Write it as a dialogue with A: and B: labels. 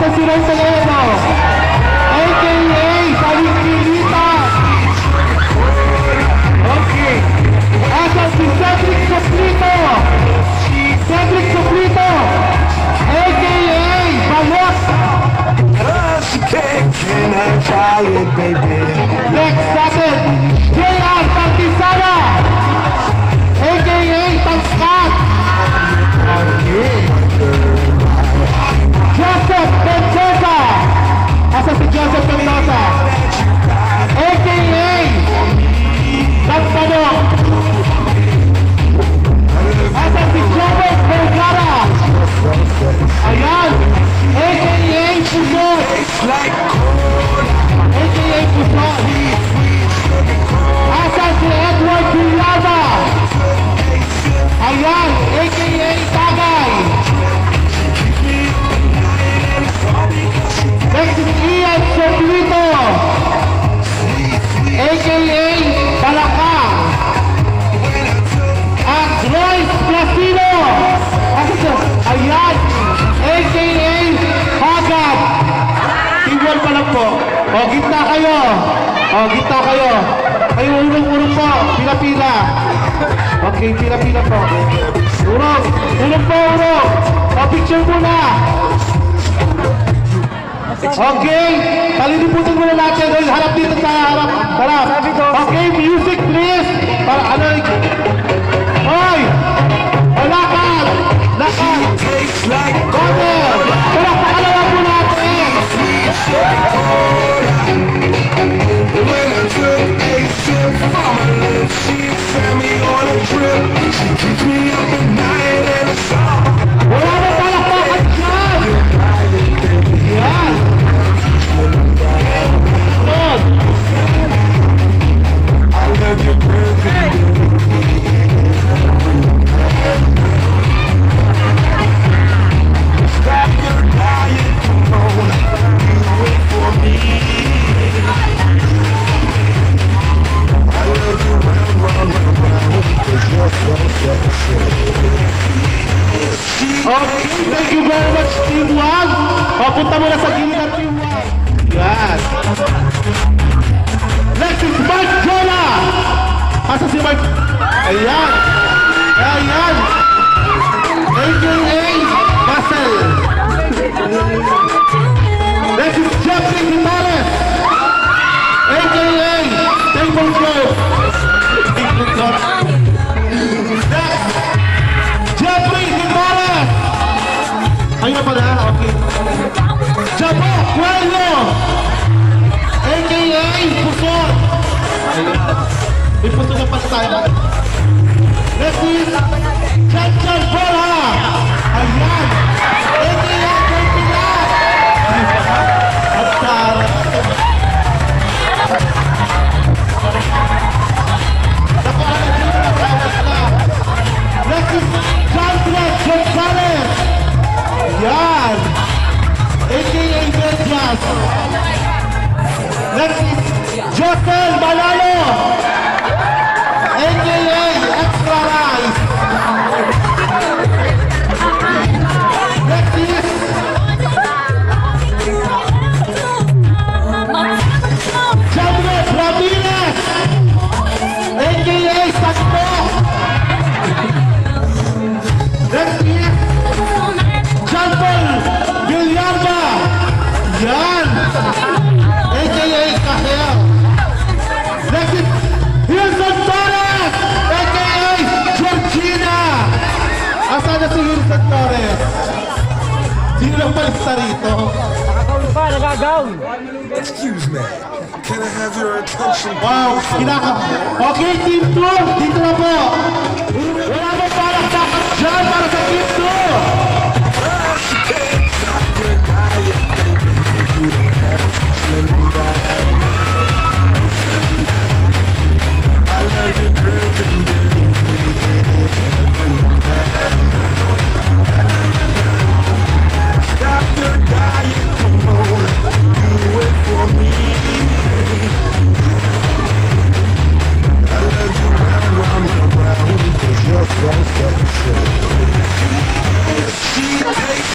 A: Asan si Ray Toledo? A.K.A. Saling-Pilita. Okay. Asan si Cedric Soplito? Cedric Soplito. A.K.A. Balot.
B: Can I try it, baby?
A: Next natin, J.R. Tantisana. A.K.A. Tangskat. Okay. Joseph Mendoza. Asa si Joseph Mendoza? A.K.A. Tagtanong. Asa si Joel Vergara? Ayan. A.K.A. Pusod. A.K.A. Pusod. Asa si Edward Villava? Ayan. A.K.A. Tagay. Next is Ian Soplito, a.k.a. Balakang. At Royce Placino, ayan, a.k.a. Hagad. Teamwork pa lang po. O, gitna kayo. O, gitna kayo. Kayo urong-urong po. Pila-pila. Okay, pila-pila po. Urong. Urong po, urong. O, picture muna. Okay, paliliputin muna natin. Harap dito sa harap. Harap. Okay, music please. Para ano? Hoy! Lakad! Lakad! Corner! Wala pa kalawa po natin.
B: When I took a sip from her lips, she sent me on a trip. She keeps me up at night and it's all.
A: Wala na palakpakan dyan! Yan! Good!
B: I love you, baby. Stop your lying, come on, you wait for me. I love you, round, 'cause you're so sexy.
A: Okay, thank you very much, Team 1. O, punta muna sa gilid ng Team 1. Yan. Next is Mark Jonah. Asa si Mark? Ayan. Ayan. A.K.A. Basel. Next is Jeffrey Guimares. A.K.A. Table Cloth. Table Cloth. Next, Jeffrey Guimares. Ayun na pala, okay. Jabo Cuello. A.K.A. Pusod. Ayan. May pusod na pala tayo. Next is Chanchan Borja. Ayan. A.K.A. Corpilas. At Sara. Nakuha na dito na tawag na. Next is Chandra Gonzalez. Ayan. A.K.A. Verjas. Next is Jocelyn Manalo. A.K.A. Extra Rice. Next is Chandra Ramirez. A.K.A. Sakto. Next is Chantal Villarba. Yan. A.K.A. Kahel. Next is Hilson Torres. A.K.A. Georgina. Asan na si Hilson Torres? Sino lang palista rito?
C: Nakakawin pa, nagagawin.
B: Excuse me, can I have your attention?
A: Wow, Okay, Team 2, dito na po. Wala mo parang dapat dyan para sa Team 2.